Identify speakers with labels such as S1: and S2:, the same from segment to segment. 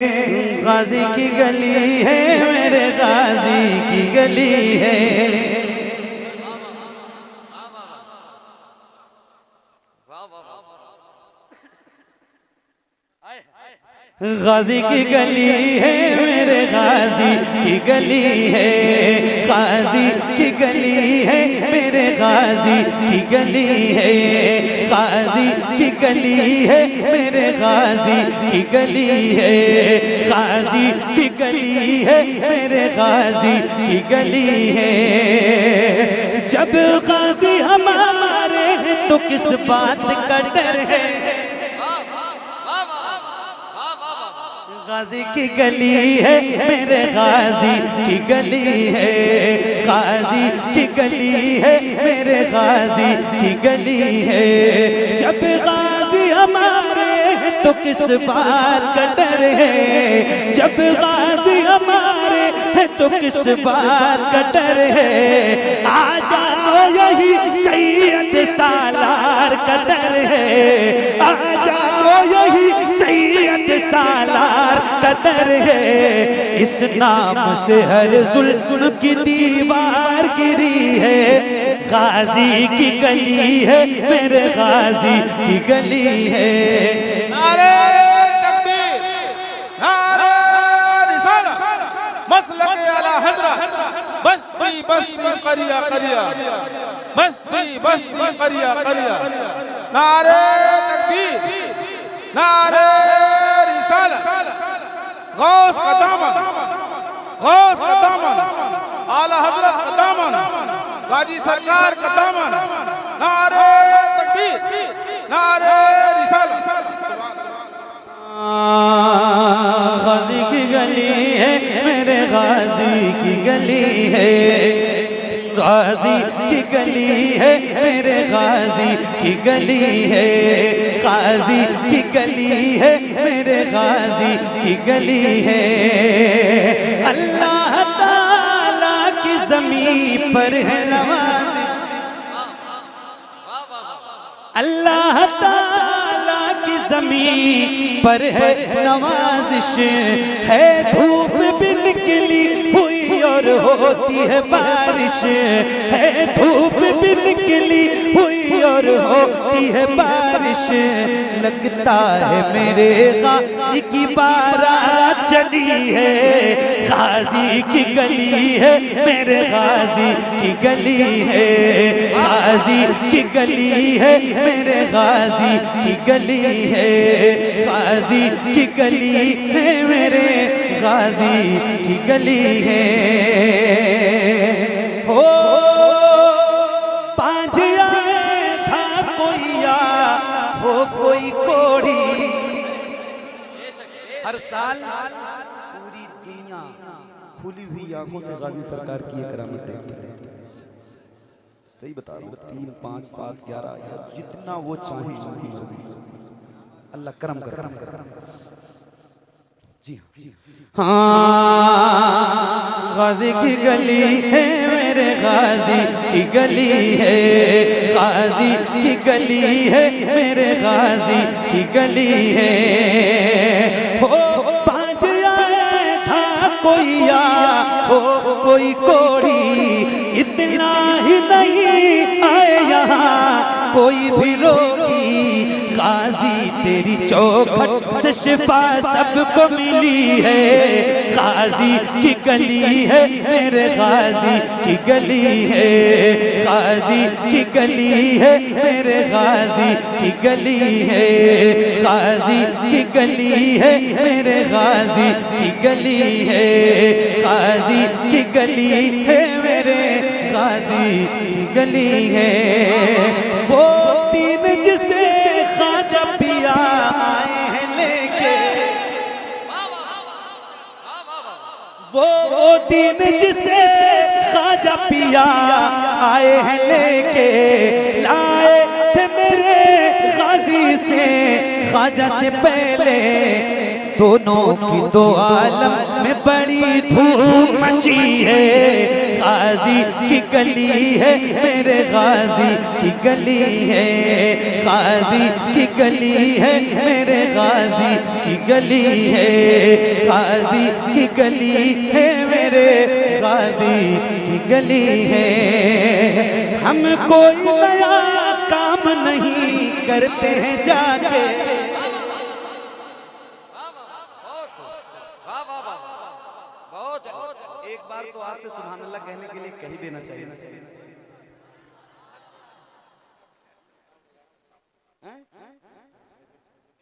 S1: गाजी की गली है, मेरे गाजी की गली है। गाजी की गली है, मेरे गाजी की गली है। गाजी की गली है, मेरे गाजी की गली है। गाजी की गली है, मेरे गाजी की गली है। गाजी की गली है, मेरे गाजी की गली है। जब गाजी हमारे हैं तो किस बात का डर है। गाजी की गली है, मेरे गाजी की गली है। गाजी की गली है, मेरे गाजी की गली है। जब गाजी हमारे हैं तो किस बात का डर है। जब गाजी हमारे हैं तो किस बात का डर है। आ जाओ यही सैयद सालार का दर है। आ जाओ यही सैयद सालार कदर है। इस नाम से हर जुल्म की दीवार गिरी है। गाजी की गली है, मेरे गाजी की गली है।
S2: नारे तकबीर, नारे रिसालत, मसलक आला हज़रत, बस्ती बस्ती करिया करिया, बस्ती बस्ती करिया करिया। नारे तकबीर, नारे रिसालत, गौस का दामन, गौस का दामन, आला हज़रत का दामन, गाजी सरकार का दामन। नारे तकबीर, नारे रिसालत।
S1: गाजी की गली है, मेरे गाजी की गली है। गाजी की गली है, मेरे गाजी की गली है। गाजी की गली है, मेरे गाजी की गली है। अल्लाह ताला की ज़मीन पर है नवाज़िश। अल्लाह ताला की ज़मीन पर है नवाज़िश। है धूप भी निकली हुई और होती है बारिश। है धूप भी निकली हुई और होती है बारिश। लगता है मेरे गाजी की बारात चली है। गाजी की गली है, मेरे गाजी की गली है। गाजी की गली है, मेरे गाजी की गली है। गाजी की गली है, मेरे गाजी की गली है। हो पांजिया था कोई या हो कोई कोड़ी। हर साल पूरी दुनिया खुली हुई आंखों से गाजी सरकार की ये करामत देखती है। सही बता रहा हूँ, 3, 5, 7, 11 जितना वो चाहे अल्लाह करम कर। जी हाँ, गाजी की गली है, मेरे गाजी की गली है। गाजी की गली है, मेरे गाजी की गली है। हो पाँच आए था कोई या हो कोई कोड़ी। इतना ही नहीं आए यहाँ कोई भी रोगी। गाजी तेरी चौखट से शिफा सबको मिली है। गाजी की गली है, मेरे गाजी की गली है। गाजी की गली है, मेरे गाजी की गली है। गाजी की गली है, मेरे गाजी की गली है। गाजी की गली है, मेरे गाजी की गली है। वो दिन जिसे ख्वाजा पिया आए हैं लेके। वो दिन जिसे ख्वाजा पिया आए हैं लेके। लाए थे मेरे गाजी से ख्वाजा से पहले। दोनों की दो आलम में बड़ी धूम मची है। गाजी की गली है, मेरे गाजी की गली है। गाजी की गली है, मेरे गाजी की गली है। गाजी की गली है मेरे गाजी की गली है। हम कोई नया काम नहीं करते हैं जाके, एक बार तो आपसे सुभान अल्लाह कहने के लिए कह ही देना चाहिए।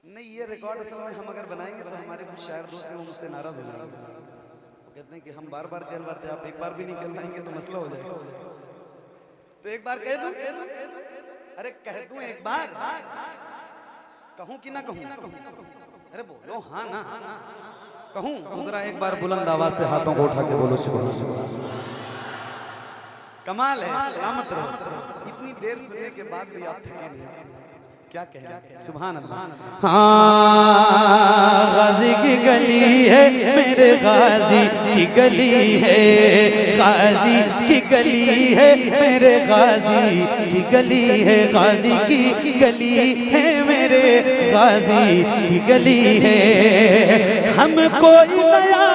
S1: नहीं, ये रिकॉर्ड असल में हम अगर बनाएंगे तो हमारे कुछ शायर दोस्त हैं वो मुझसे नाराज हो जाएंगे। वो कहते हैं कि हम बार बार कहलवाते हैं, आप एक बार भी नहीं कहलवाएंगे तो मसला हो जाएगा। तो एक बार कह दूं, अरे कह दूं एक बार, कहूं कि ना कहूं? अरे बोलो हाँ ना, कहूं? जरा एक बार बुलंद आवाज से हाथों को उठा के बोलो सुभान अल्लाह। कमाल है, सलामत रहो। इतनी देर सुनने के बाद भी आप थके नहीं, क्या कहें? सुभान अल्लाह। हाँ, गाजी की गली है मेरे गाजी की गली है, गाजी की गली है मेरे गाजी की गली है, गाजी की गली है मेरे गाजी की गली है। हम कोई नया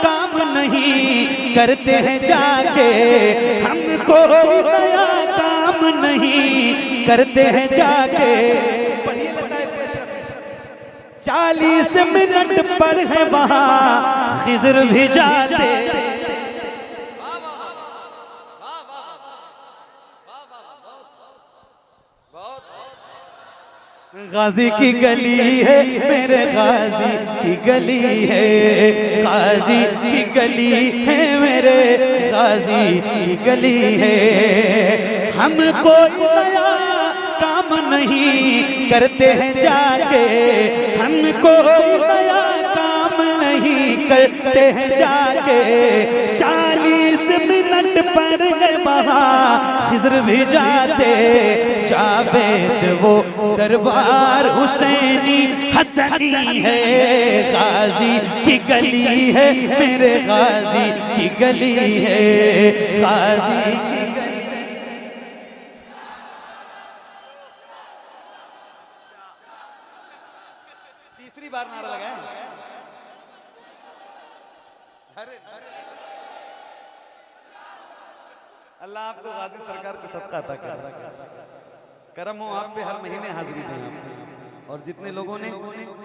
S1: काम नहीं करते हैं जाके, हम कोई नया काम नहीं करते हैं जाके। 40 मिनट पर है वहाँ खिज़र भी जाते। गाजी की गली है मेरे गाजी की गली है, गाजी की गली है मेरे गाजी की गली है। हम कोई नया काम नहीं करते हैं जाके, हम कोई नया काम नहीं करते हैं जाके। 40 मिनट पर है वहाँ खिज़र भी जाते। जावेद वो दरबार हुसैनी हसनी है, गाजी की गली है मेरे गाजी की गली है, गाजी की गली। तीसरी बार नारा लगाए। अल्लाह आपको गाजी सरकार से सदका अता करे, करम हो आप पे हर महीने हाजिरी दें। और जितने लोगों ने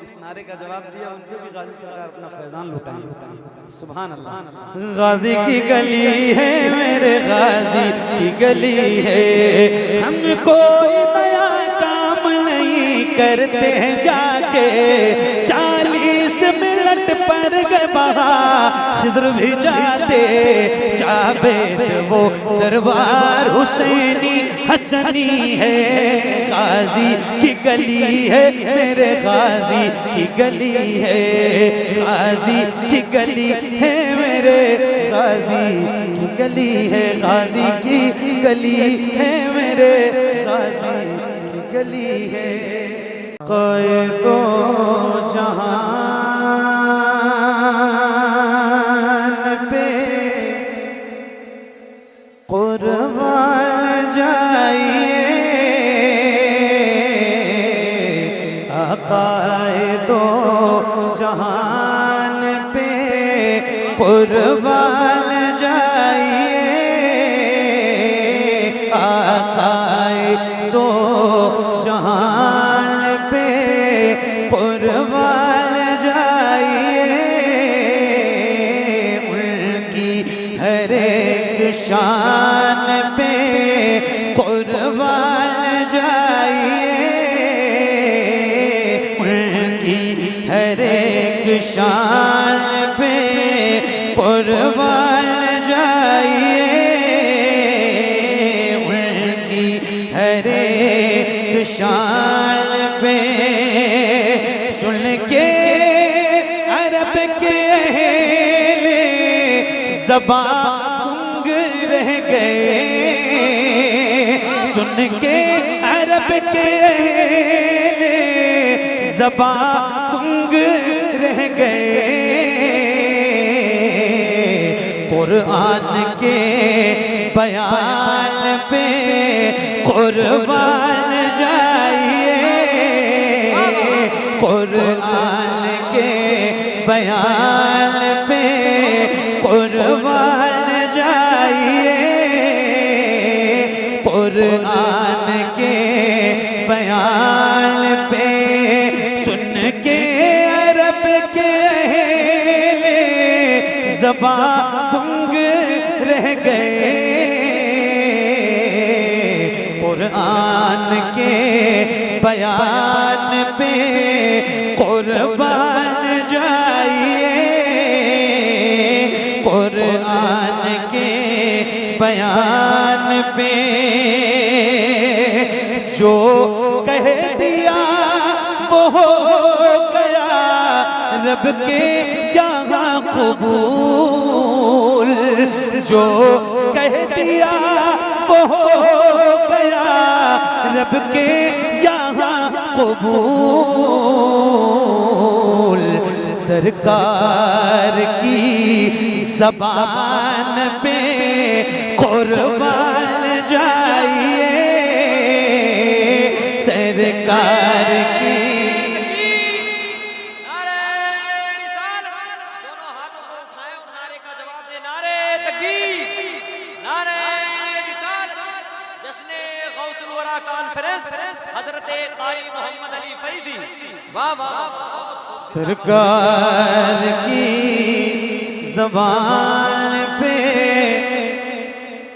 S1: इस नारे का जवाब दिया उनको भी गाजी सरकार अपना फैजान लुटाएं। सुभान अल्लाह। गाजी की गली है मेरे गाजी की गली है, हम कोई नया काम नहीं करते हैं जाके। 40 मिनट पर गए वहाँ खिज़र भी जाते। जावेद वो दरबार हुसैनी हसनी है, गाजी की गली है मेरे गाजी की गली है, गाजी की गली है मेरे गाजी की गली है, गाजी की गली है मेरे गाजी की गली है। क़ैदो जहान पे कुर्बान जाइए, क़ैदो जहान पे कुर्बान जाइए, क़ैदो जहान पे कुर्बान जाइए। उनकी हर एक शान पे कुर्बान जाइए, उनकी हर एक शान पे कुर्बान जाइए, उनकी हर एक शान पे। सुन के अरब के अहले ज़बान गुंग रह गए, सुन के अरब के अहले ज़बान गुंग रह गए। कुरान के बयान पे कुर्बान जाइए, कुरान के बयान पे कुर्बान जाइए, कुरान के बयान पे सुन के अरब के अहले ज़बान गुंग रह गए। कुरान के बयान पे कुर्बान जाइए, कुरान के बयान पे जो कह दिया वो हो गया, रब के यहाँ कबूल। जो कह दिया वो हो गया, रब के यहाँ कबूल। सरकार की ज़बान पे कुर्बान जाइए, सरकार की।
S3: नारे रिसालत, दोनों हाथों को उठाएं और नारे का जवाब दें। नारे तकबीर, नारे रिसालत। जश्न गौसुल वरा कॉन्फ्रेंस हजरत कारी मोहम्मद अली फैजी। वाह वाह।
S1: सरकार की ज़बान पे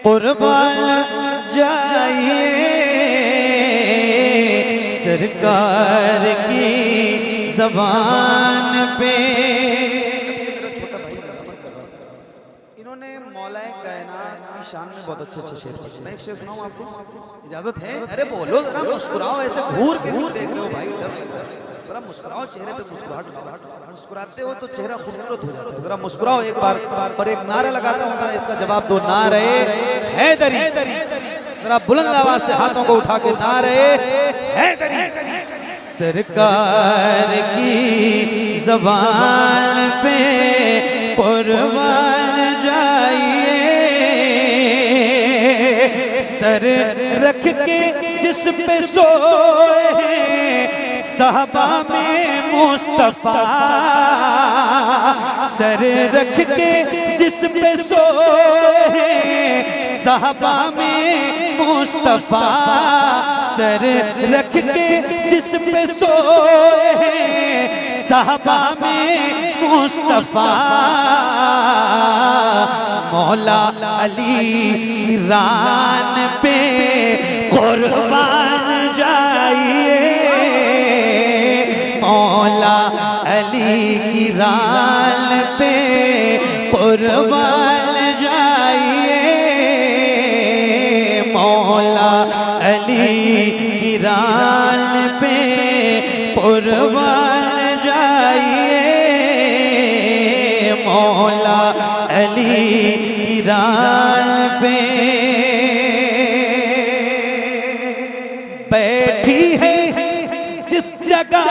S1: कुर्बान जाइए, सरकार की ज़बान पे। इन्होंने मौलाए कायनात की शान में बहुत अच्छे अच्छे शेर पढ़े। मैं एक शेर सुनाऊं आपको, इजाजत है? अरे बोलो जरा, मुस्कुराओ, ऐसे घूर के देख रहे हो भाई, जरा मुस्कुराओ, चेहरे पे मुस्कुराहट। मुस्कुराते हो तो चेहरा खूबसूरत हो जाता है। जरा मुस्कुराओ एक बार, और एक नारा लगाता हूँ, इसका जवाब दो। नारे हैदरी। जरा बुलंद आवाज से हाथों को उठा के नारे हैदरी। सरकार की ज़बान पे कुर्बान जाइए, सर रख के जिस पे सोए हैं साहबा में मुस्तफा, सर रख के जिस पे सोए हैं साहबा में मुस्तफा, सर रख के जिस पे सोए हैं साहबा में मुस्तफा। मौला अली रान पे कुर्बान जाइए, मौला अली की रान पे कुर्बान जाइए, मौला अली की रान पे कुर्बान जाइए, मौला अली की रान पे। बैठी है जिस जगह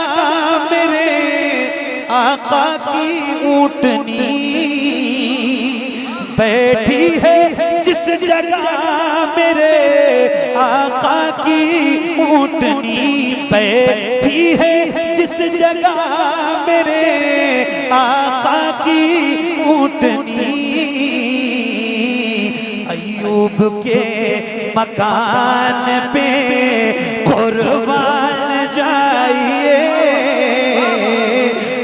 S1: मेरे आका की ऊँटनी, बैठी है जिस जगह मेरे आका की ऊँटनी, बैठी है जिस जगह मेरे आका की ऊँटनी। अय्यूब के मकान पे कुर्बान जाइए,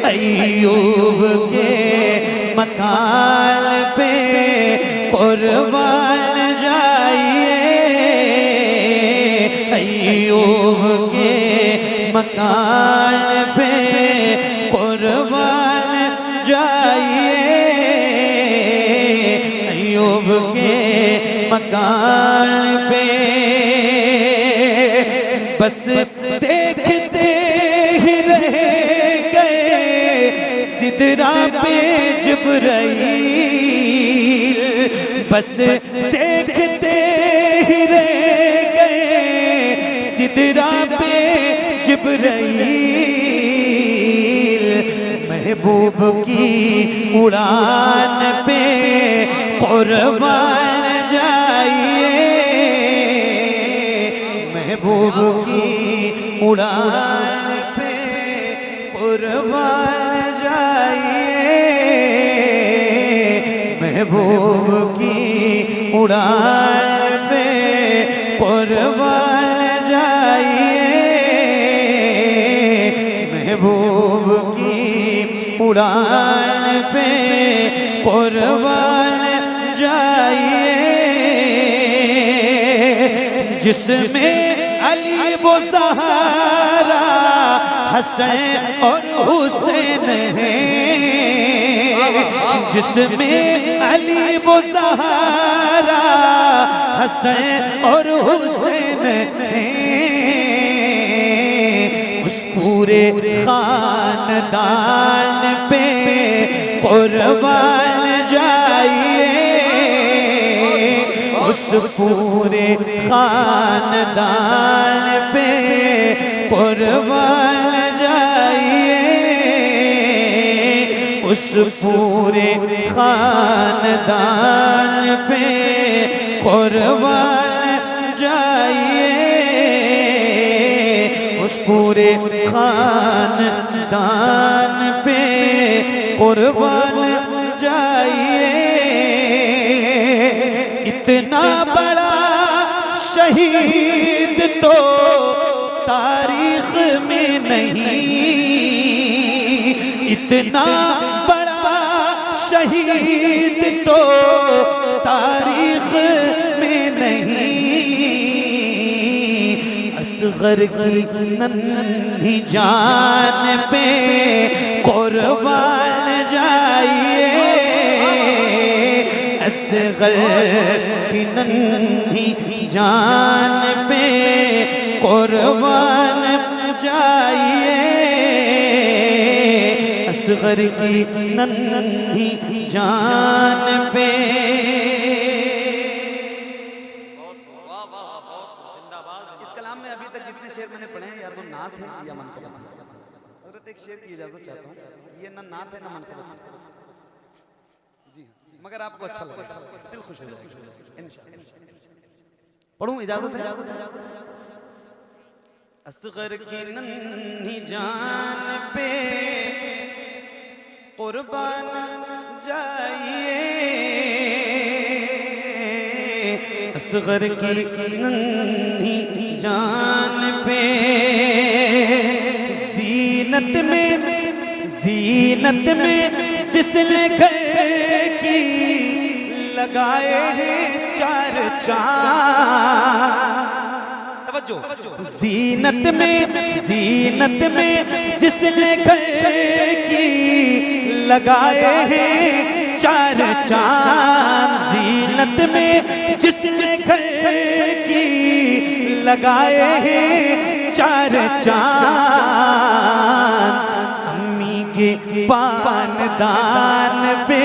S1: अय्यूब के मकान पे कुर्बान जाइए, अय्यूब के मकान पे कुर्बान जाइए, अय्यूब के मकान पे। बस देखते ही रह गए सिदरा पे जिब्राइल, बस देखते ही रह गए सिदरा पे जिब्राइल। महबूब की उड़ान पे कुर्बान जाइए, महबूब की उड़ान पे कुर्बान जाइए, महबूब की उड़ान पे कुर्बान जाइए, महबूब की उड़ान पे कुर्बान जाइए, जिसमें अली वो ज़हरा हसन और हुसैन है, जिसमें अली वो ज़हरा हसन और हुसैन है, उस पूरे खानदान पे कुर्बान जाइए, उस पूरे खानदान पे कुर्बान जाइए, उस पूरे खानदान पे कुर्बान जाइए, उस पूरे खानदान पे कुर्बान जाइए। इतना बड़ा शहीद तो तारीख में नहीं, इतना बड़ा शहीद तो तारीख में नहीं, असगर की नन्ही जान पे कुर्बान जाइए, असगर की नन्ही जान पे कुर्बान जाइए, असगर की नन्ही जान पे।
S4: इस कलाम में अभी तक जितने शेर मैंने पढ़े हैं या तो नात है या मनक़बत है। हज़रत एक शेर की इजाजत चाहता हूँ, ये ना नात है ना मनक़बत है जी, मगर आपको अच्छा लगे, दिल खुश हो जाएगा इंशाअल्लाह। पढ़ूं? इजाजत है? असगर की नन्ही जान पे कुर्बान जाइए, असगर की नन्ही जान पे जीनत में जिसने घर की लगाए हैं चार चांद, तवज्जो, जीनत में जिसने घर की लगाए हैं चार चांद, जीनत में जिसने घर की लगाए हैं चार चांद, अम्मी के पानदान पे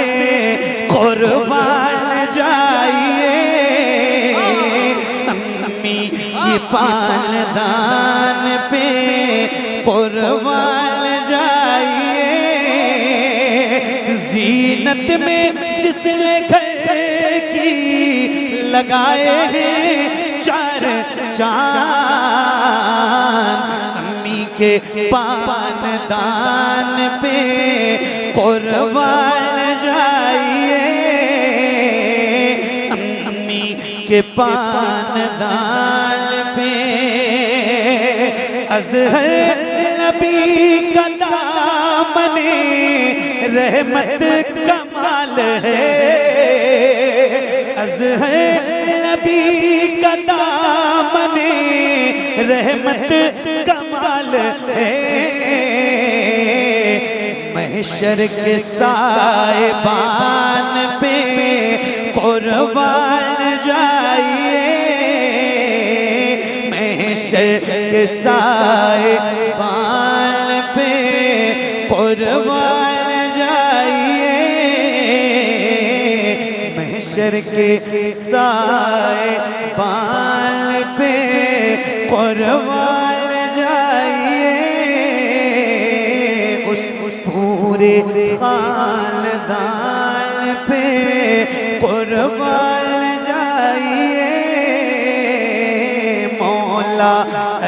S4: कुर्बान जाइए, अम्मी के पानदान पे कुर्बान जाइए, जीनत में जिसने घर की लगाए हैं चार चांद, अम्मी के पानदान पे कुर्बान जाइए, अम्मी के पानदान पे। अज़हर नबी का दामने रहमत कमाल है, अज़हर नबी का दामने रहमत कमाल है, महशर के साहिबान पे कुर्बान जाइए, महशर के साहिबान पे कुर्बान जाइए, महशर के साहिबान पे कुर्बान जाइए, उस पूरे खानदान पे कुर्बान जाइए, मौला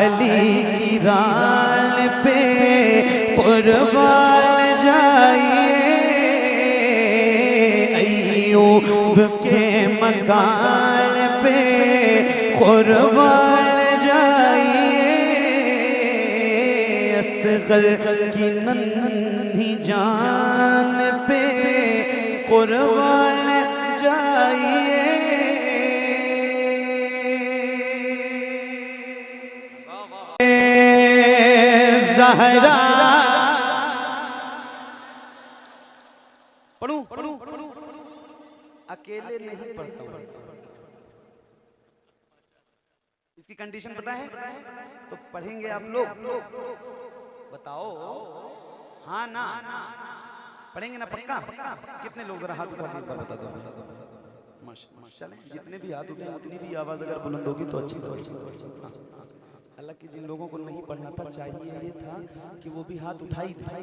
S4: अली की राल पे कुर्बान जाइए, अय्यूब
S1: के मकान पे कुर्बान जाइए, असगर की नन्ही जान पे कुर्बान जाइए। ज़हरा
S4: पढ़ूं पढ़ूं अकेले नहीं पढ़ता हूं। इसकी कंडीशन पता है? तो पढ़ेंगे आप लोग, बताओ हाँ ना? पढ़ेंगे ना पक्का? कितने लोग जरा हाथ उठा के बता दो। चलें, जितने भी हाथ उठे उतनी भी आवाज अगर बुलंद होगी तो अच्छी। हालांकि जिन लोगों को नहीं पढ़ना था चाहिए ये था कि वो भी हाथ उठाई थे,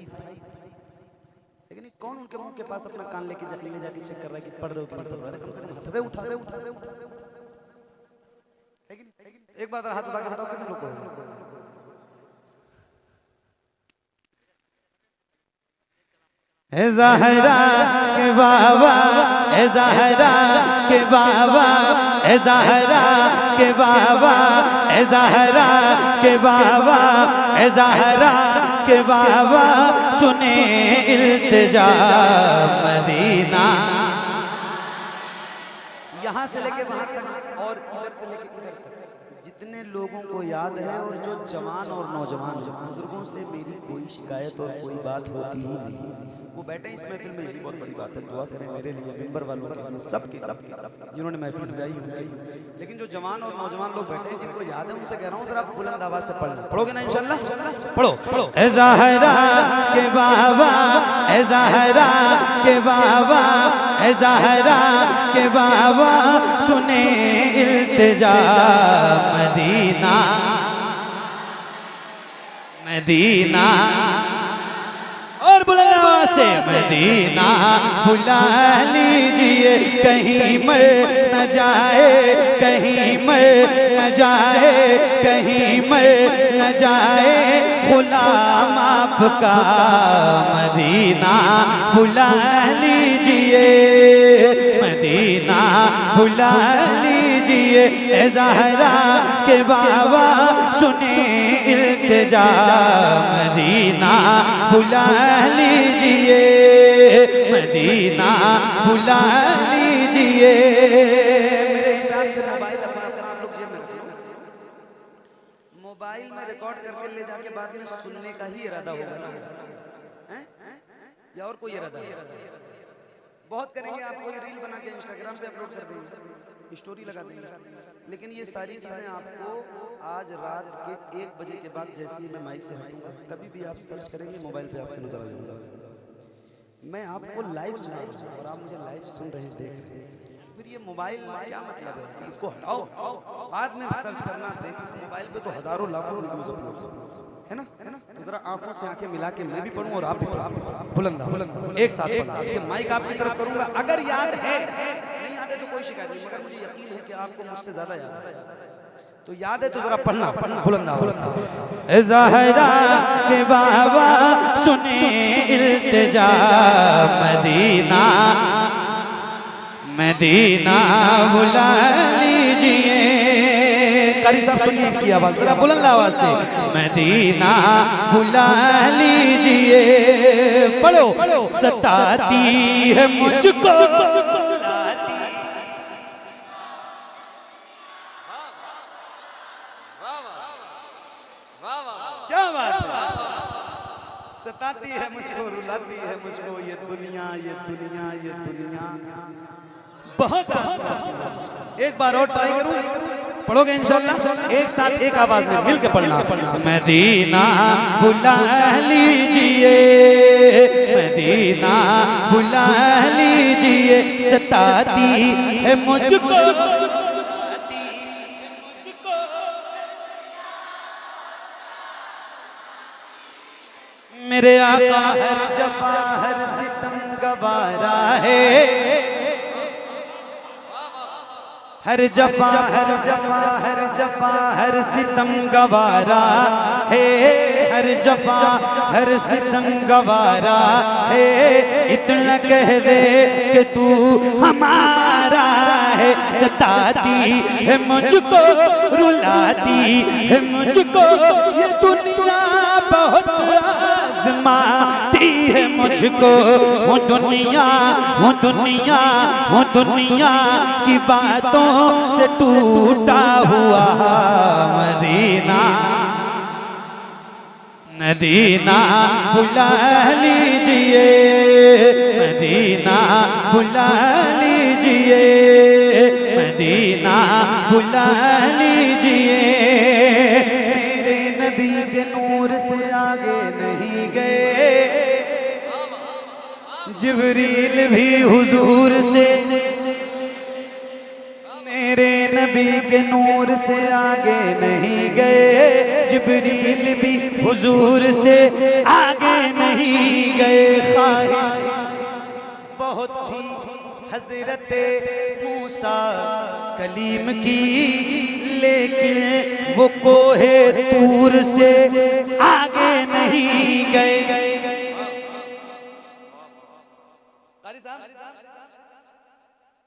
S4: लेकिन कौन उनके मुंह के पास अपना कान लेके जाके चेक कर रहा है कि पढ़ रहे हो कि नहीं पढ़ रहे? कम से कम हाथ उठा दे। एक बार हाथ उठा के बताओ कितने लोग पढ़ रहे हैं?
S1: ज़हरा के बाबा, ज़हरा के बाबा, ज़हरा के बाबा, ज़हरा के बाबा, ज़हरा के बाबा, सुने इल्तिजा मदीना।
S4: यहाँ से लेके वहां तक और इधर से लेके इधर तक जितने लोगों को याद है, और जो जवान और नौजवान बुजुर्गों से मेरी कोई शिकायत और कोई बात होती ही नहीं, वो बैठे इस महफिल में, ये भी बहुत बड़ी बात है। दुआ करें मेरे लिए, मेंबर वालों के लिए, सबके जिन्होंने महफिल सजाई उनकी। लेकिन जो जवान और नौजवान लोग बैठे हैं जिनको याद है, उनसे कह रहा हूँ, अगर आप बुलंद आवाज से पढ़ोगे ना इंशाल्लाह? पढ़ो।
S1: ज़हरा के बाबा, ज़हरा के बाबा, ज़हरा के बाबा, सुने इल्तिजा मदीना, मदीना। और बुलंद आवाज से मदीना बुला लीजिए, कहीं मर न जाए, कहीं मर न जाए, कहीं मर न जाए गुलाम आपका। मदीना बुला लीजिए, मदीना बुला लीजिए, ज़हरा के बाबा, सुने इल्तिजा मदीना बुला लीजिए, मदीना बुला लीजिए।
S4: मेरे हिसाब से मोबाइल अपना आप लोग जेब में रखिए। मोबाइल में रिकॉर्ड करके ले जाके बाद में सुनने का ही इरादा होगा ना, हैं? या और कोई इरादा? बहुत करेंगे, आप कोई रील बना के इंस्टाग्राम पे अपलोड कर देंगे, स्टोरी लगा देंगे, लेकिन ये सारी चीजें आपको आज रात के 1 बजे के बाद, जैसे ही मैं माइक से हटूंगा, कभी भी आप सर्च करेंगे मोबाइल पे आपके नजर आ जाएगा। मैं आपको लाइव सुना रहा हूं और आप मुझे लाइव सुन रहे हैं, देख रहे हैं। फिर ये मोबाइल क्या मतलब है? इसको हटाओ, बाद में सर्च करना। देख, मोबाइल पे तो हजारों लाखों वीडियोस अपलोड है ना? तो जरा आंखों से आंखें मिला के मैं भी पढ़ूं और आप भी पढ़ो, बुलंद एक साथ। ये माइक आपकी तरफ करूंगा, अगर याद है, नहीं याद है तो कोई शिकायत नहीं, मगर मुझे यकीन है कि आपको मुझसे ज्यादा याद है। तो याद है तो जरा पढ़ना बुलंद आवाज से।
S1: ज़हरा के बाबा, सुने इल्तिजा मदीना, मदीना बुला लीजिए। कारी साहब सुनिए की आवाज, जरा बुलंद आवाज से, मदीना बुला लीजिए। पढ़ो, सताती है मुझको
S4: सताती है मुझको, रुलाती है मुझको ये दुनिया, ये दुनिया, ये दुनिया।
S1: बहुत एक बार और ट्राई करूं, पढ़ोगे इंशाल्लाह? एक साथ एक आवाज में मिलकर पढ़ना। मदीना बुला लीजिए, मदीना बुला लीजिए, सताती है मुझको, मेरे आका हर जफा हर सितम गवारा है, हर जफा हर जफा हर जफा हर सितम गवारा है, हर जफा हर सितम गवारा है। इतना कह दे कि तू हमारा मारा है, सताती है मुझको, रुलाती है मुझको ये दुनिया, बहुत आजमाती है मुझको। हूँ दुनिया, हूँ दुनिया, हूँ दुनिया की बातों से टूटा हुआ मदीना। मदीना बुला लीजिए, मदीना बुला लीजिए, मदीना बुला लीजिए। मेरे नबी के नूर से आगे नहीं गए, जिब्रील भी हुजूर से, मेरे नबी के नूर से आगे नहीं गए, जिब्रील भी हुजूर से आगे नहीं गए। ख्वाहिश बहुत थी हजरत मूसा कलीम की, लेकिन वो कोहे तूर से आगे नहीं गए। कारी साहब,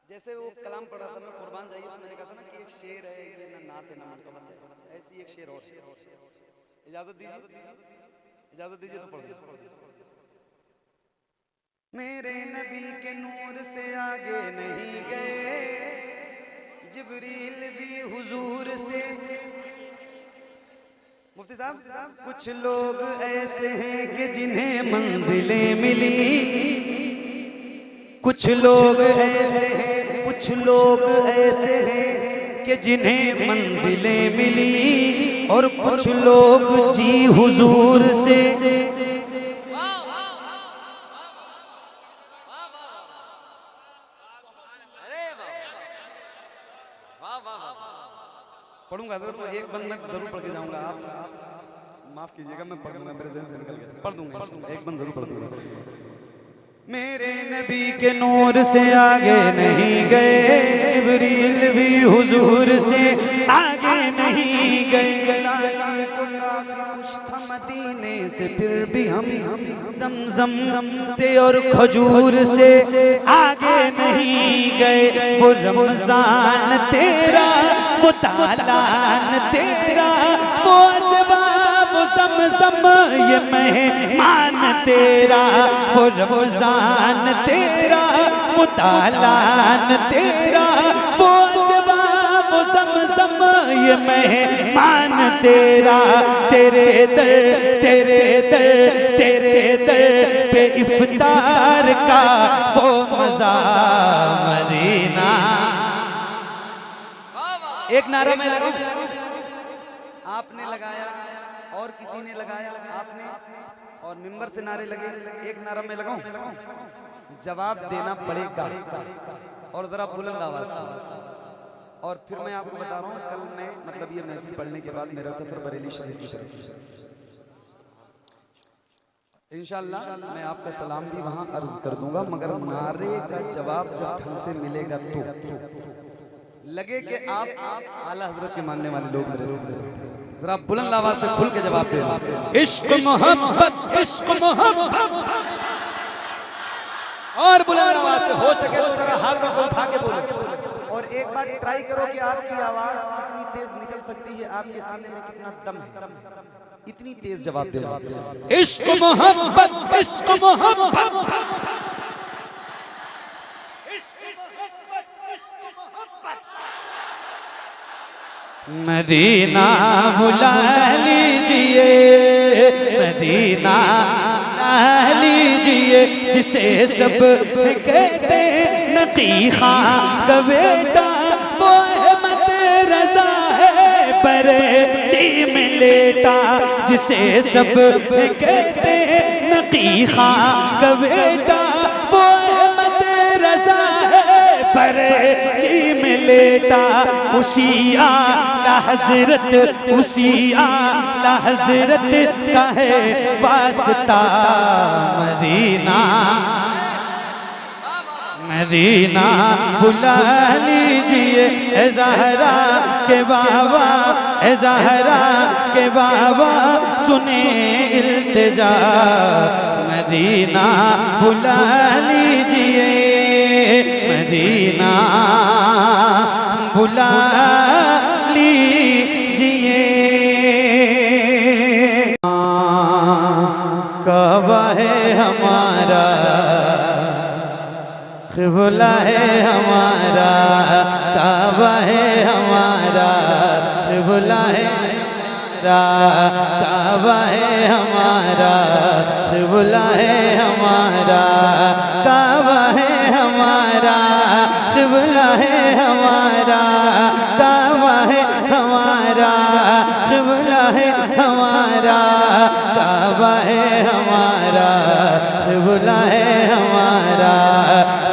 S1: जैसे वो कलाम पढ़ा था मैं कुर्बान जाइए, तो मैंने कहा था ना कि एक शेर है, ये ना नात है ना मनक़बत है, ऐसी एक शेर और इजाजत दीजिए, इजाजत दीजिए तो पढ़ दो। मेरे नबी के नूर से आगे नहीं गए, जिब्रील भी हुजूर से। मुफ्ती साहब, कुछ लोग ऐसे हैं कि जिन्हें मंजिलें मिली, कुछ लोग ऐसे हैं, कुछ लोग ऐसे हैं कि जिन्हें मंजिलें मिली, और कुछ लोग जी हुजूर से। पढ़ूंगा तो एक बंद मैं जरूर पढ़ के जाऊंगा, आप माफ कीजिएगा, मैं पढ़ दूंगा, मेरे जहन से निकल गया, पढ़ दूंगा, एक बंद जरूर पढ़ दूंगा। मेरे नबी के नूर से आगे नहीं गए, जिब्रील भी हुजूर से आगे नहीं गए। तो कुछ था मदीने से, फिर भी हम ज़मज़म से और खजूर से आगे नहीं गए। वो रमज़ान तेरा, वो तालान तेरा, वो जवाब ज़मज़म ये मेहमान तेरा, वो रमज़ान तेरा, वो तालान तेरा, वो जवाब ज़मज़म ये मेहमान तेरा। तेरे दर, तेरे दर, तेरे दर पे इफ्तार का वो मज़ा मदीना। एक नारा में लगाऊं, आपने लगाया और किसी ने लगाया, आपने और मिंबर से नारे लगे, एक नारा में लगाऊं, जवाब देना पड़ेगा और जरा बुलंद आवाज से। और फिर मैं आपको बता रहा हूँ, कल मैं मतलब ये महफिल पढ़ने के बाद मेरा सफर बरेली शरीफ की शरीफ, इंशाअल्लाह मैं आपका सलाम भी वहाँ अर्ज कर दूंगा, मगर नारे का जवाब जब ढंग से मिलेगा तो लगे कि आप आला हजरत के मानने वाले लोग मेरे से, जरा बुलंद आवाज से खुल के जवाब दे। इश्क मोहब्बत, इश्क मोहब्बत, और बुलंद आवाज से हो सके तो जरा हाथों को उठा के बोलो। और एक बार ट्राई करो कि आपकी आवाज कितनी तेज निकल सकती है, आपके सीने में कितना दम है, इतनी तेज जवाब दे। इश्क मोहब्बत, इश्क मोहब्बत, मदीना बुला लीजिए, मदीना बुला लीजिए, जिसे सब कहते नकी खां का बेटा, वो अहमद रज़ा है बरेली में लेटा। जिसे सब कहते नकी खां का बेटा, वो अहमद रज़ा है बरेली में लेटा। उसी आला हजरत, उसी आला हजरत का है वास्ता मदीना। मदीना बुला लीजिए ए ज़हरा के बाबा, ए ज़हरा के बाबा सुने इल्तिजा। मदीना बुला लीजिए, मदीना बुला लीजिए। काबा है हमारा, क़िबला है हमारा, काबा है हमारा, क़िबला है हमारा, काबा है हमारा, क़िबला है हमारा, काबा है हमारा, क़िबला है हमारा, काबा है हमारा, क़िबला है हमारा, काबा है हमारा, क़िबला है हमारा।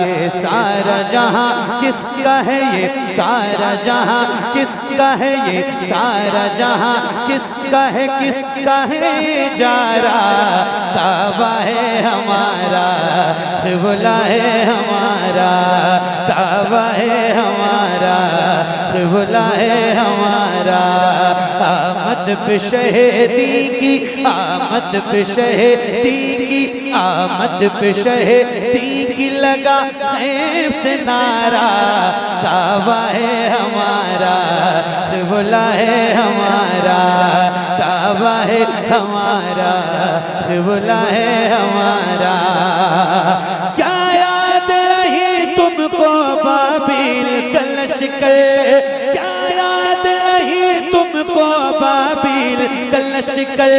S1: ये सारा जहां किसका है, ये सारा जहां किसका है, ये सारा जहां किसका है, किसका है जारा। काबा है हमारा, क़िबला है हमारा, काबा है हमारा, क़िबला है हमारा। आमद पे शहीदी की, आमद पे शहीदी की, आमद पे शहीदी की लगा खैब से नारा। काबा है हमारा, क़िबला है हमारा, काबा है हमारा, क़िबला है हमारा। क्या याद नहीं तुमको बाबिल का लश्कर, क्या याद नहीं तुमको बाबिल का लश्कर।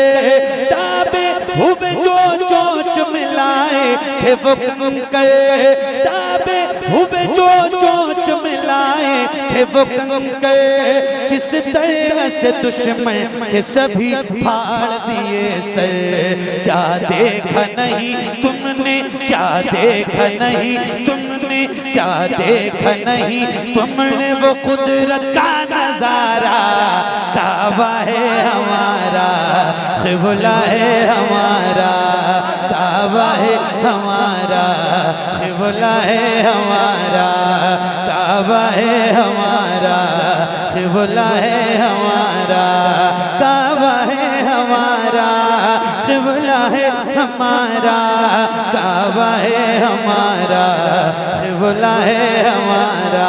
S1: ताबे हुए जो चोंच मिलाए थे वो कंकर, ताबे हुए जो चोंच मिलाए थे वो कंकर। किस तरह से दुश्मन के सभी फाड़ दिए सर। क्या देखा नहीं तुमने, क्या देखा नहीं तुमने, क्या देखा नहीं तुमने वो कुदरत का नजारा। काबा है हमारा, क़िबला है हमारा, काबा है हमारा, क़िबला है हमारा, काबा है हमारा, क़िबला है हमारा, काबा है हमारा, क़िबला है हमारा, काबा है हमारा, क़िबला है हमारा।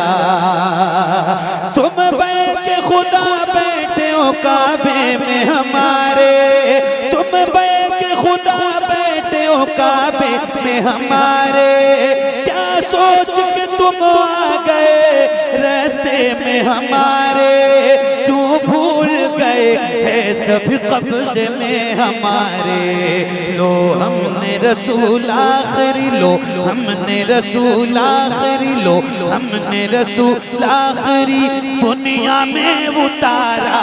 S1: तुम बैठे खुदा बैठे हो काबे में हमारे, तुम बैठे खुदा बैठे हो काबे में हमारे। क्या सोच के तुम आ गए रास्ते में हमारे, क्यों भूल गए है सभी कब्ज़े में हमारे। लो हमने रसूल आखिरी, लो हमने रसूल आखिरी, लो हमने रसूल आखिरी दुनिया में उतारा।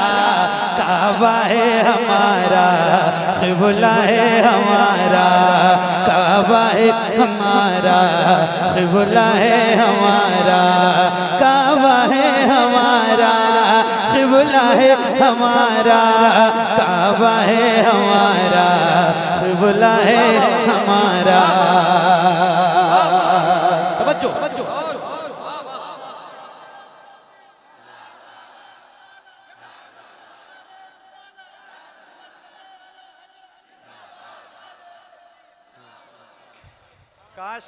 S1: काबा है हमारा, क़िबला है हमारा, काबा है हमारा, क़िबला है हमारा, काबा है हमारा, क़िबला है हमारा, काबा है हमारा, क़िबला है हमारा। तवज्जो तवज्जो।
S4: काश,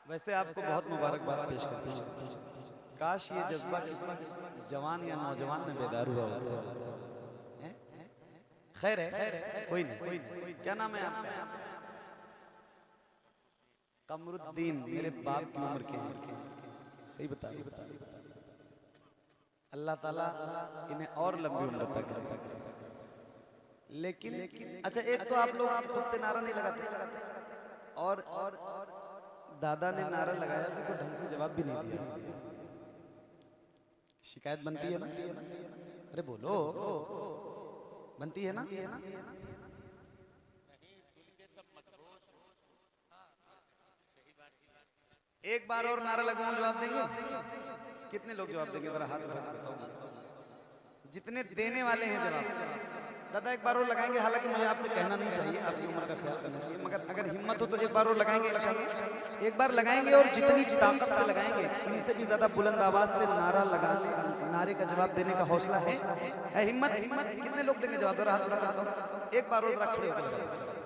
S4: वैसे आपको बहुत मुबारकबाद पेश करता हूँ। काश ये जज्बा किसी जवान या नौजवान में बेदार हुआ होता। खैर है, कोई नहीं। क्या नाम है आपका? कमरुद्दीन, मेरे बाप की उम्र के हैं। सही बता, अल्लाह ताला इन्हें और लंबी उम्र तक करे। लेकिन अच्छा, एक तो आप लोग खुद से नारा नहीं लगाते, और दादा ने नारा लगाया तो ढंग से जवाब भी नहीं दिया। शिकायत बनती है ना? अरे बोलो, बनती है ना? एक बार और नारा लगाऊं, जवाब देंगे? कितने लोग जवाब देंगे? जरा हाथ उठा के बताओ। जितने देने वाले हैं जवाब। दादा एक बार और लगाएंगे, हालांकि मुझे आपसे कहना नहीं चाहिए, आपकी उम्र का ख्याल करना चाहिए, मगर अगर हिम्मत हो तो एक बार और लगाएंगे इंशाअल्लाह। एक बार लगाएंगे और जितनी ताकत से लगाएंगे, इनसे भी ज्यादा बुलंद आवाज से नारा लगाने, नारे का जवाब देने का हौसला है हिम्मत? कितने लोग देंगे जवाब? जरा हाथ उठा दो। एक बार और जरा खड़े होकर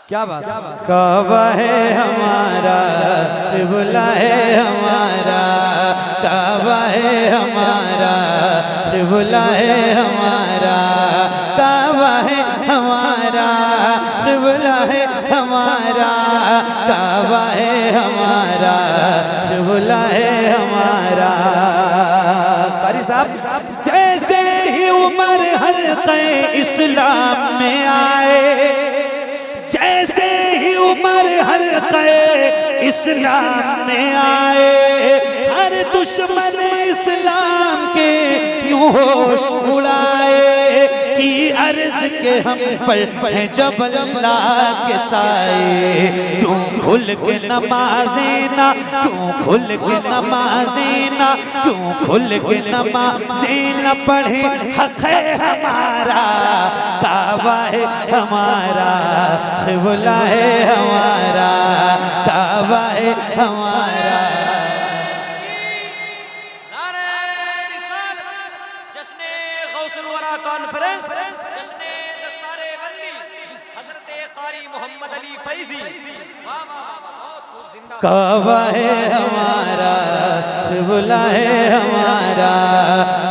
S4: क्या बात,
S1: काबा है हमारा, क़िबला है हमारा, काबा है हमारा, क़िबला है हमारा, काबा है हमारा, क़िबला है हमारा, काबा है हमारा, क़िबला है हमारा। कारी साहब, जैसे ही उमर हल्क़े इस्लाम में आए, जैसे ही उमर हल्क़े इस्लाम में आए, हर दुश्मन इस्लाम के यूं होश उड़ाए कि अर्ज़ के हम पर है जब अल्लाह के साए। क्यों खुल के नमाज़ें ना, क्यों खुल के नमाज़ें ना, क्यों खुल के नमाज़ें ना पढ़े, हक़ है हमारा, काबा है हमारा, क़िबला है हमारा, काबा है हमारा।
S3: कॉन्फ्रेंस जश्ने दस्तारे बंदी हजरत कारी मोहम्मद अली फैजी।
S1: काबा है हमारा, क़िबला है हमारा,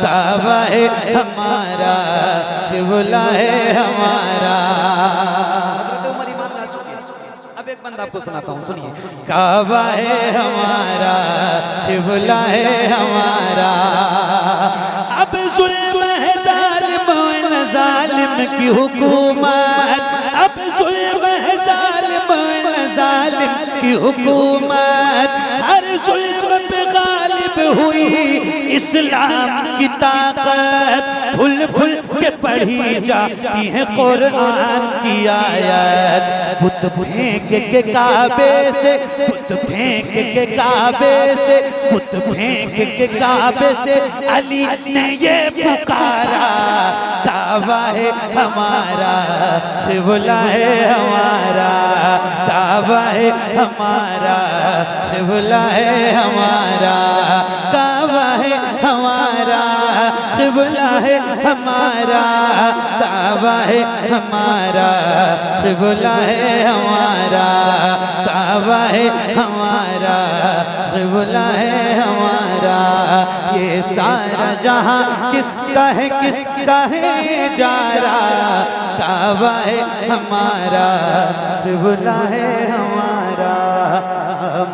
S1: काबा है हमारा, क़िबला है हमारा।
S4: हज़रत उमर ईमान ला चुके। अब एक बंदा आपको सुनाता हूँ, सुनिए।
S1: काबा है हमारा, क़िबला है हमारा। अब जुल्म है जालिम की हुकूमत, अब जुल्म है जालिम की हुकूमत, हर जुल्म पे गालिब हुई इस्लाम की ताकत। खुल खुल के पढ़ी जाती है कुरान की आयत। बुत फेंक के काबे से, बुत फेंक के काबे से, बुत फेंक के काबे से अली ने ये पुकारा, काबा है हमारा, क़िबला है हमारा, काबा है हमारा, क़िबला है हमारा, काबा है हमारा, क़िबला है हमारा, काबा है हमारा, क़िबला है हमारा, काबा है हमारा, क़िबला है हमारा। ये सारा जहां किसका है, किसका है जारा, काबा है हमारा, क़िबला है हमारा।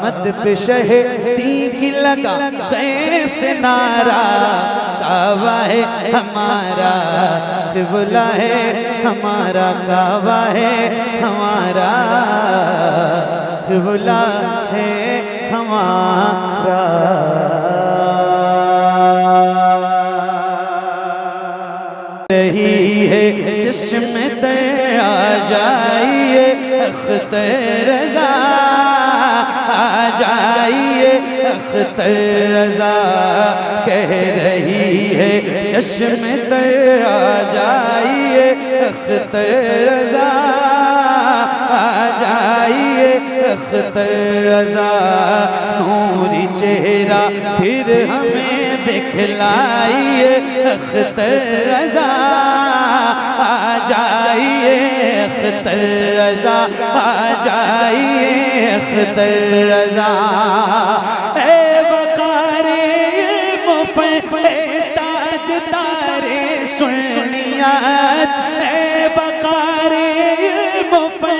S1: मत पे शहीदी की लगा गैब से नारा, काबा है हमारा, क़िबला है हमारा, काबा है हमारा, क़िबला है हमारा। रही है चश्मे तर आ जाइए, अख्तर रज़ा आ जाइए, अख्तर रज़ा कह रही है चश्मे तर आ जाइए, अख्तर रज़ा आ जाइए, अख्तर रज़ा नूरी चेहरा फिर हमें दिखलाइए, अख्तर रज़ा आ जाइए, अख्तर रज़ा आ जाइए, अख्तर रज़ा। ए वक़ारे मुफ़े ताज तारे सुनियात, ए वक़ारे मुफ़े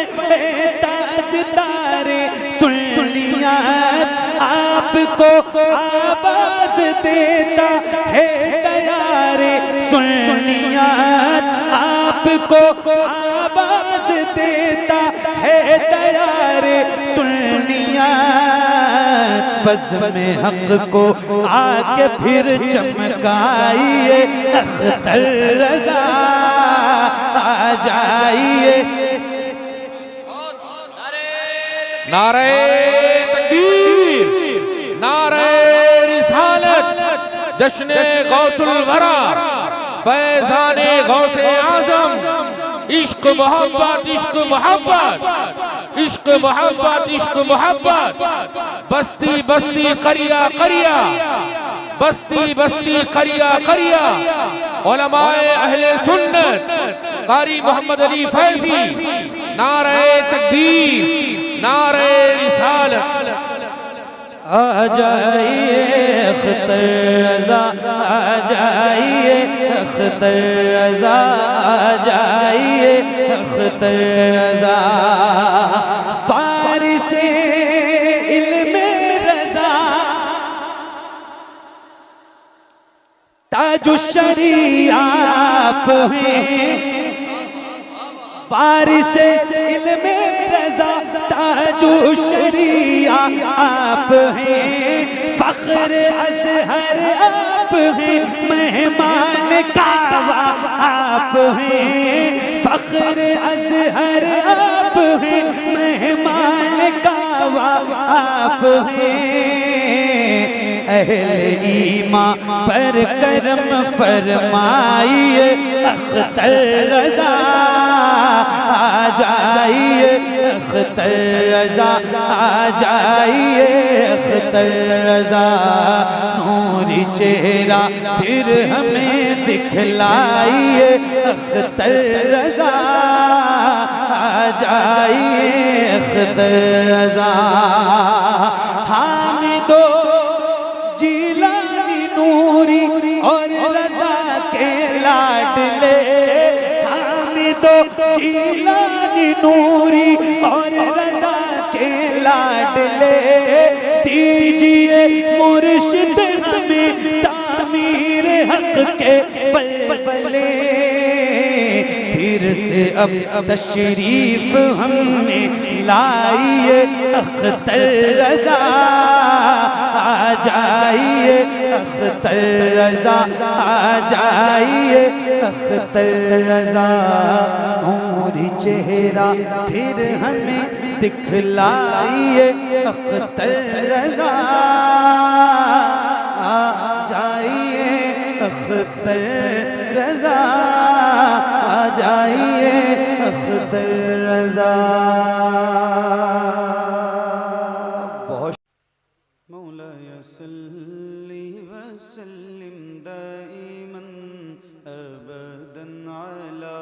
S1: ताज तारे सुनियात, आपको आवाज़ देता है तैयारे सुनियात, आपको आवाज़ देता है तैयारे सुनियात। बज़्म में हक़ को आके फिर चमकाइए, अख्तर रज़ा आ जाइए।
S5: नारे तकबीर, नारे रिसालत, जश्ने गौसुल वरा, फैज़ाने गौसे आज़म। इश्क मोहब्बत, इश्क मोहब्बत, इश्क मोहब्बत, इश्क मोहब्बत। बस्ती बस्ती करिया करिया, बस्ती बस्ती करिया करिया। उलमाए अहले सुन्नत कारी मोहम्मद अली फैज़ी नारे तकबीर, नारे रिसालत।
S1: आ जाइए अख्तर रज़ा, आ जाइए अख्तर रज़ा, आ जाइए अख्तर रज़ा। फारिसे इल्मे रज़ा ताजु शरीआ आप हैं, फारिसे इल्मे रज़ा ताजु शरीआ आप हैं, फख्र अज़हर आप हैं, मेहमान कावा आप हैं, फख्र अज़हर आप हैं, मेहमान कावा आप हैं। अहले ईमान पर करम फरमाइए अख्तर रज़ा, आ जाइए अख्तर रज़ा, आ जाइए अख्तर रज़ा। नूरी चेहरा फिर हमें दिखलाइए अख्तर रज़ा, आ जाइए अख्तर रज़ा। हामिदो जिलानी नूरी और रज़ा के लाडले, हामिदो जिलानी नूरी और रज़ा के लाडले, दीजिए मुर्शिद हमें तामीर हक के बलबले। फिर से अब तशरीफ हमें लाइए अख्तर रज़ा, आ जाइए अख्तर रज़ा, आ जाइए अख्तर रज़ा। नूरी चेहरा फिर हमें दिखलाइए अख्तर रज़ा, आ जाइए अख्तर रज़ा, आ जाइए अख्तर रज़ा। मौलाया सल्ली वसल्लिम दाइमन अबदन अला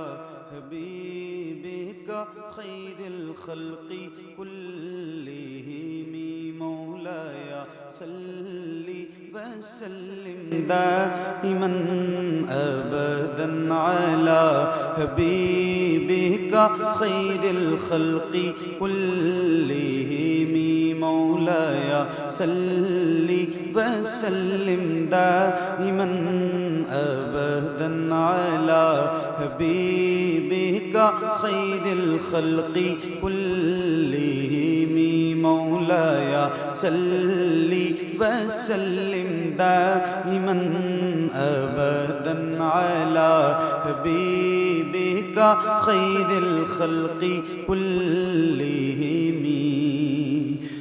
S1: हबीबिका खैरिल खल्क़ि कुल्लिहिम। मौलाया सल्ली वसल्लिम दाइमन अबदन अला हबीबिका खैरिल खल्क़ि कुल्लिहिम। मौलाया सल्ली वसल्लिम दाइमन अबदन अला हबीबिका खैरिल खल्क़ि कुल्लिहिम। मौलाया सल्ली वसल्लिम दाइमन अबदन अला हबीबिका खैरिल खल्क़ि कुल्लिहिम।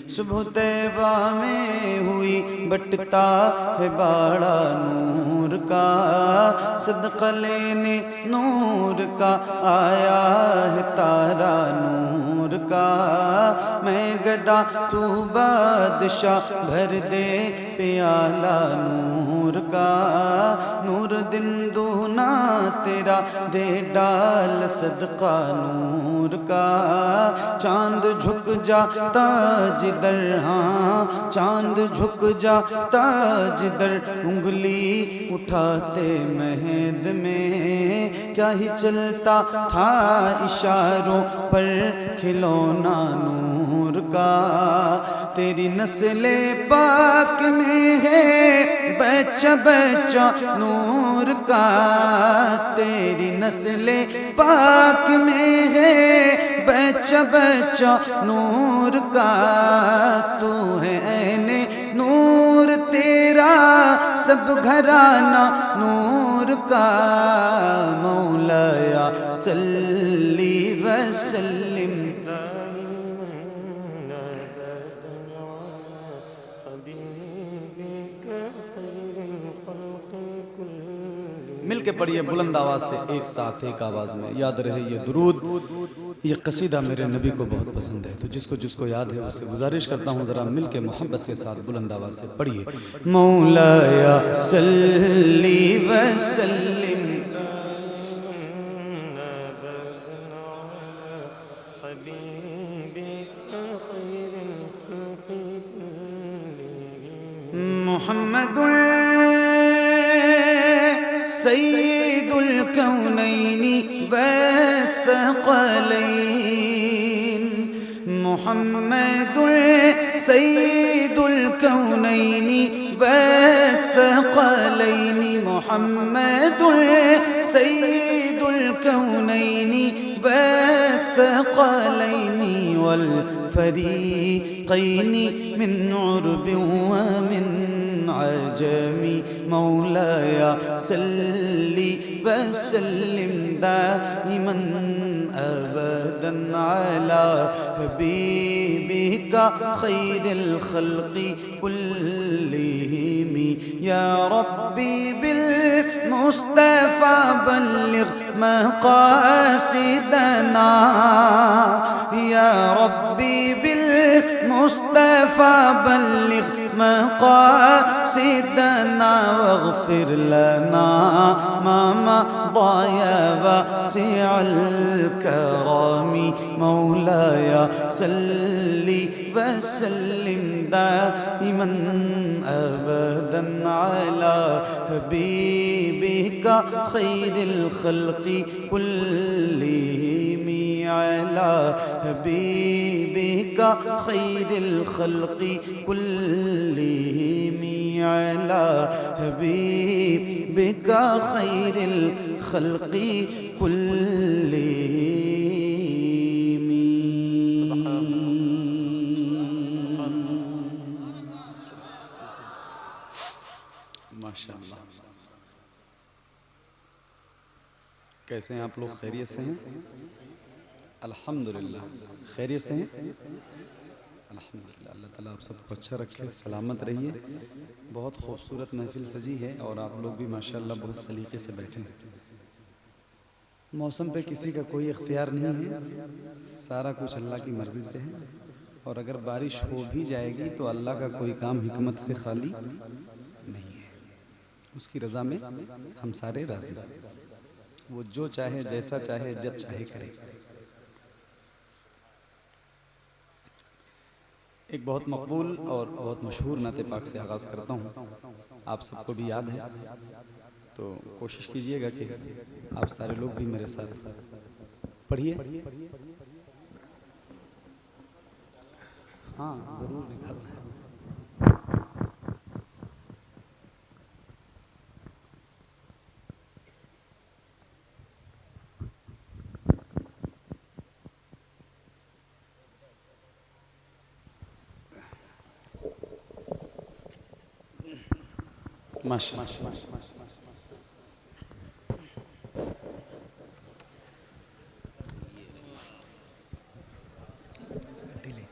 S1: सुबह तैबा में हुई बटता है बाड़ा नूर का, सदका लेने नूर का आया है तारा नूर का। मैं गदा तू बादशाह भर दे प्याला नूर का। नूर दिन दूना तेरा दे डाल सदका नूर का। चांद झुक जाता जिधर, हाँ चांद झुक जाता जिधर, उंगली उठाते महद में क्या ही चलता था इशारों पर खिलौना नूर का। तेरी नस्ले पाक में है बच्चा बच्चा नूर का। तेरी नस्ले पाक में है बच्चा बच्चा नूर का। तू है ऐने नूर तेरा सब घराना नूर का। मौलाया सल्ली वसल्लिम मिल के पढ़िए बुलंद आवाज से, एक साथ एक आवाज में। याद रहे ये दुरूद, ये कसीदा मेरे नबी को बहुत पसंद है, तो जिसको जिसको याद है उससे गुजारिश करता हूँ ज़रा मिल के मोहब्बत के साथ बुलंद आवाज से पढ़िए। मौलाया सल्ली वसल्लिम मुहम्मदुल सय्यिदुल कौनैनि वस्सक़लैन मुहम्मदुल सय्यिदुल कौनैनि वस्सक़लैन मुहम्मदुल सय्यिदुल कौनैनि वस्सक़लैन वल फरीक़ैन मिन उर्ब व मिन अजमी मौलाया सल्ली वसल्लिम दाइमन अबदन अला हबीबिका खैरिल खल्क़ि कुल्लिहिम या रब्बी बिल मुस्तफ़ा बल्लिग़ मक़ासिदना या रब्बी बिल मुस्तफ़ा बल्लिग़ मक़ासिदना वग़फ़िर लना मा मज़ा या वासिअल करमी मौलाया सल्ली वसल्लिम दाइमन अबदन अला हबीबिका खैरिल खल्क़ि कुल्लिहिम अला हबीबिका खैरिल खल्क़ि कुल्लिहिम अला हबीबिका खैरिल खल्क़ि कुल्लिहिम। माशाअल्लाह। कैसे हैं आप लोग? खैरियत से हैं? अल्हम्दुलिल्लाह। खैरियत से हैं? अल्हम्दुलिल्लाह। अल्लाह ताला आप सबको अच्छा रखे, सलामत रहिए। बहुत खूबसूरत महफिल सजी है और आप लोग भी माशाअल्लाह बहुत सलीके से बैठे हैं। मौसम पे किसी का कोई इख्तियार नहीं है, सारा कुछ अल्लाह की मर्ज़ी से है। और अगर बारिश हो भी जाएगी तो अल्लाह का कोई काम हिकमत से खाली नहीं है, उसकी रज़ा में हम सारे राज़ी। वो जो चाहे, जैसा चाहे, जब चाहे करे। एक बहुत मकबूल और बहुत मशहूर नाते पाक से आगाज़ करता हूँ। आप सबको भी याद है तो कोशिश कीजिएगा कि आप सारे लोग भी मेरे साथ पढ़िए। हाँ, ज़रूर निकालना है। माशाअल्लाह। डिले